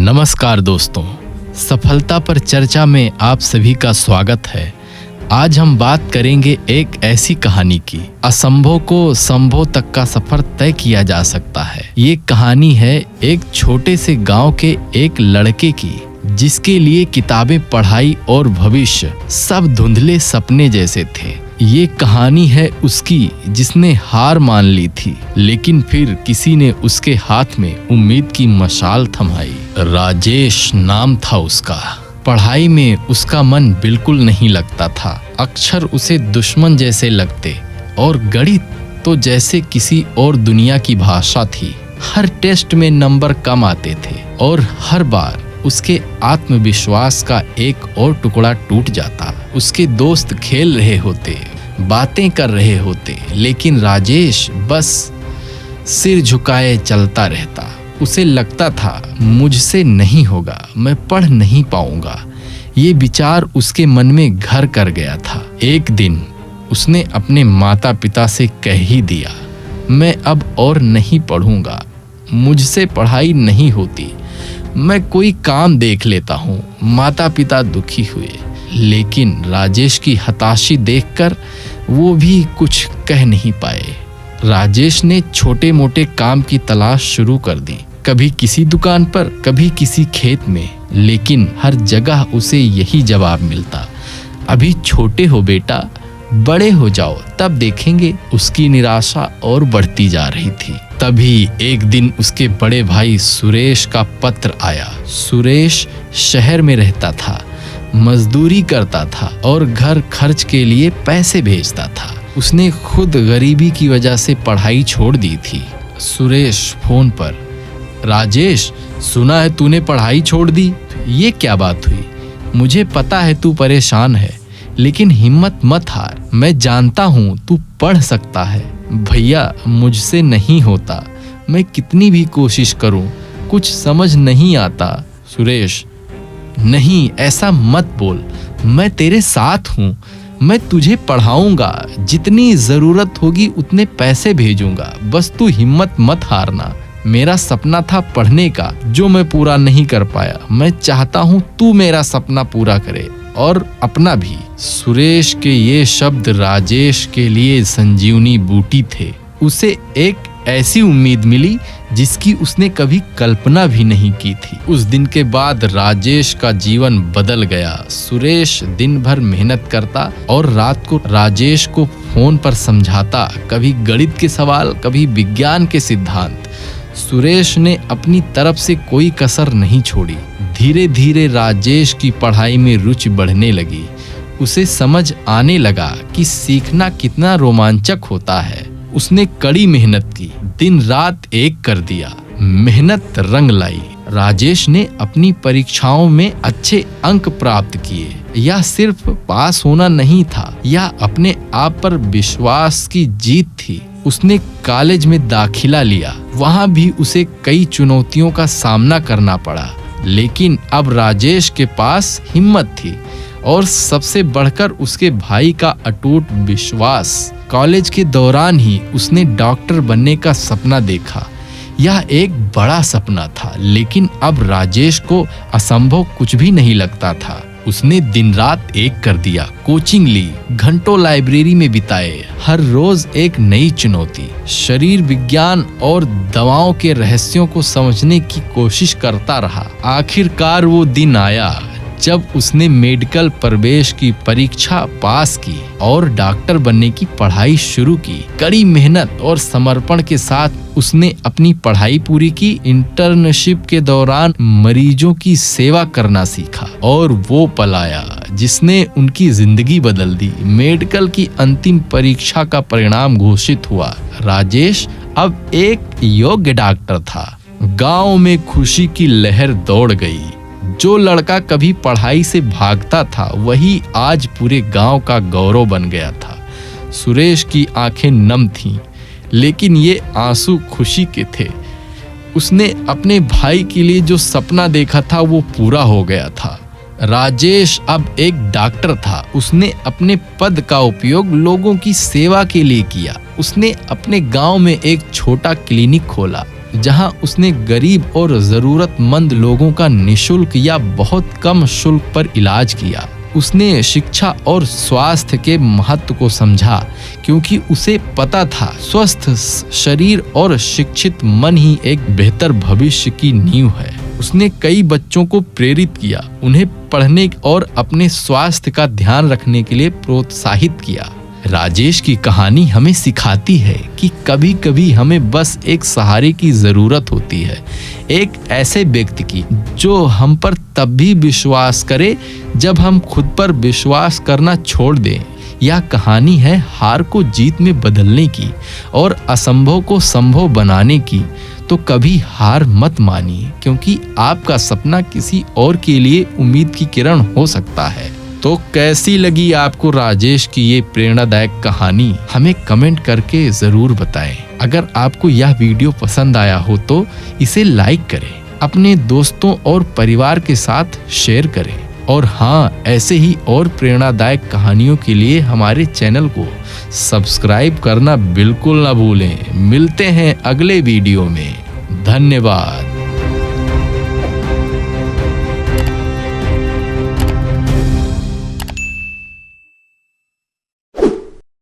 नमस्कार दोस्तों, सफलता पर चर्चा में आप सभी का स्वागत है। आज हम बात करेंगे एक ऐसी कहानी की, असंभव को संभव तक का सफर तय किया जा सकता है। ये कहानी है एक छोटे से गांव के एक लड़के की, जिसके लिए किताबें, पढ़ाई और भविष्य सब धुंधले सपने जैसे थे। ये कहानी है उसकी जिसने हार मान ली थी, लेकिन फिर किसी ने उसके हाथ में उम्मीद की मशाल थमाई। राजेश नाम था उसका। पढ़ाई में उसका मन बिल्कुल नहीं लगता था। अक्षर उसे दुश्मन जैसे लगते और गणित तो जैसे किसी और दुनिया की भाषा थी। हर टेस्ट में नंबर कम आते थे और हर बार उसके आत्मविश्वास का एक और टुकड़ा टूट जाता। उसके दोस्त खेल रहे होते, बातें कर रहे होते, लेकिन राजेश बस सिर झुकाए चलता रहता। उसे लगता था मुझसे नहीं होगा, मैं पढ़ नहीं पाऊंगा। ये विचार उसके मन में घर कर गया था। एक दिन उसने अपने माता पिता से कह ही दिया, मैं अब और नहीं पढ़ूंगा, मुझसे पढ़ाई नहीं होती, मैं कोई काम देख लेता हूँ। माता पिता दुखी हुए, लेकिन राजेश की हताशी देखकर वो भी कुछ कह नहीं पाए। राजेश ने छोटे मोटे काम की तलाश शुरू कर दी, कभी किसी दुकान पर, कभी किसी खेत में, लेकिन हर जगह उसे यही जवाब मिलता, अभी छोटे हो बेटा, बड़े हो जाओ तब देखेंगे। उसकी निराशा और बढ़ती जा रही थी। तभी एक दिन उसके बड़े भाई सुरेश का पत्र आया। सुरेश शहर में रहता था, मजदूरी करता था और घर खर्च के लिए पैसे भेजता था। उसने खुद गरीबी की वजह से पढ़ाई छोड़ दी थी। सुरेश फोन पर, राजेश सुना है तूने पढ़ाई छोड़ दी, ये क्या बात हुई? मुझे पता है तू परेशान है, लेकिन हिम्मत मत हार, मैं जानता हूँ तू पढ़ सकता है। भैया मुझसे नहीं होता, मैं कितनी भी कोशिश करूँ कुछ समझ नहीं आता। सुरेश, नहीं ऐसा मत बोल, मैं तेरे साथ हूँ, मैं तुझे पढ़ाऊंगा, जितनी जरूरत होगी उतने पैसे भेजूंगा, बस तू हिम्मत मत हारना। मेरा सपना था पढ़ने का, जो मैं पूरा नहीं कर पाया। मैं चाहता हूँ तू मेरा सपना पूरा करे और अपना भी। सुरेश के ये शब्द राजेश के लिए संजीवनी बूटी थे। उसे एक ऐसी उम्मीद मिली जिसकी उसने कभी कल्पना भी नहीं की थी। उस दिन के बाद राजेश का जीवन बदल गया। सुरेश दिन भर मेहनत करता और रात को राजेश को फोन पर समझाता, कभी गणित के सवाल, कभी विज्ञान के सिद्धांत। सुरेश ने अपनी तरफ से कोई कसर नहीं छोड़ी। धीरे धीरे राजेश की पढ़ाई में रुचि बढ़ने लगी। उसे समझ आने लगा कि सीखना कितना रोमांचक होता है। उसने कड़ी मेहनत की, दिन रात एक कर दिया। मेहनत रंग लाई। राजेश ने अपनी परीक्षाओं में अच्छे अंक प्राप्त किए। यह सिर्फ पास होना नहीं था, यह अपने आप पर विश्वास की जीत थी। उसने कॉलेज में दाखिला लिया। वहां भी उसे कई चुनौतियों का सामना करना पड़ा, लेकिन अब राजेश के पास हिम्मत थी और सबसे बढ़कर उसके भाई का अटूट विश्वास। कॉलेज के दौरान ही उसने डॉक्टर बनने का सपना देखा। यह एक बड़ा सपना था, लेकिन अब राजेश को असंभव कुछ भी नहीं लगता था। उसने दिन रात एक कर दिया, कोचिंग ली, घंटों लाइब्रेरी में बिताए, हर रोज एक नई चुनौती। शरीर विज्ञान और दवाओं के रहस्यों को समझने की कोशिश करता रहा। आखिरकार वो दिन आया जब उसने मेडिकल प्रवेश की परीक्षा पास की और डॉक्टर बनने की पढ़ाई शुरू की। कड़ी मेहनत और समर्पण के साथ उसने अपनी पढ़ाई पूरी की। इंटर्नशिप के दौरान मरीजों की सेवा करना सीखा और वो पल आया जिसने उनकी जिंदगी बदल दी। मेडिकल की अंतिम परीक्षा का परिणाम घोषित हुआ। राजेश अब एक योग्य डॉक्टर था। गांव में खुशी की लहर दौड़ गई। जो लड़का कभी पढ़ाई से भागता था, वही आज पूरे गांव का गौरव बन गया था। सुरेश की आंखें नम थीं, लेकिन ये आंसू खुशी के थे। उसने अपने भाई के लिए जो सपना देखा था वो पूरा हो गया था। राजेश अब एक डॉक्टर था। उसने अपने पद का उपयोग लोगों की सेवा के लिए किया। उसने अपने गांव में एक छोटा क्लिनिक खोला। जहां उसने गरीब और जरूरतमंद लोगों का निःशुल्क या बहुत कम शुल्क पर इलाज किया। उसने शिक्षा और स्वास्थ्य के महत्व को समझा, क्योंकि उसे पता था स्वस्थ शरीर और शिक्षित मन ही एक बेहतर भविष्य की नींव है। उसने कई बच्चों को प्रेरित किया, उन्हें पढ़ने और अपने स्वास्थ्य का ध्यान रखने के लिए प्रोत्साहित किया। राजेश की कहानी हमें सिखाती है कि कभी कभी हमें बस एक सहारे की जरूरत होती है, एक ऐसे व्यक्ति की जो हम पर तब भी विश्वास करे जब हम खुद पर विश्वास करना छोड़ दें। यह कहानी है हार को जीत में बदलने की और असंभव को संभव बनाने की। तो कभी हार मत मानिए, क्योंकि आपका सपना किसी और के लिए उम्मीद की किरण हो सकता है। तो कैसी लगी आपको राजेश की ये प्रेरणादायक कहानी, हमें कमेंट करके जरूर बताएं। अगर आपको यह वीडियो पसंद आया हो तो इसे लाइक करें, अपने दोस्तों और परिवार के साथ शेयर करें, और हाँ, ऐसे ही और प्रेरणादायक कहानियों के लिए हमारे चैनल को सब्सक्राइब करना बिल्कुल ना भूलें। मिलते हैं अगले वीडियो में। धन्यवाद।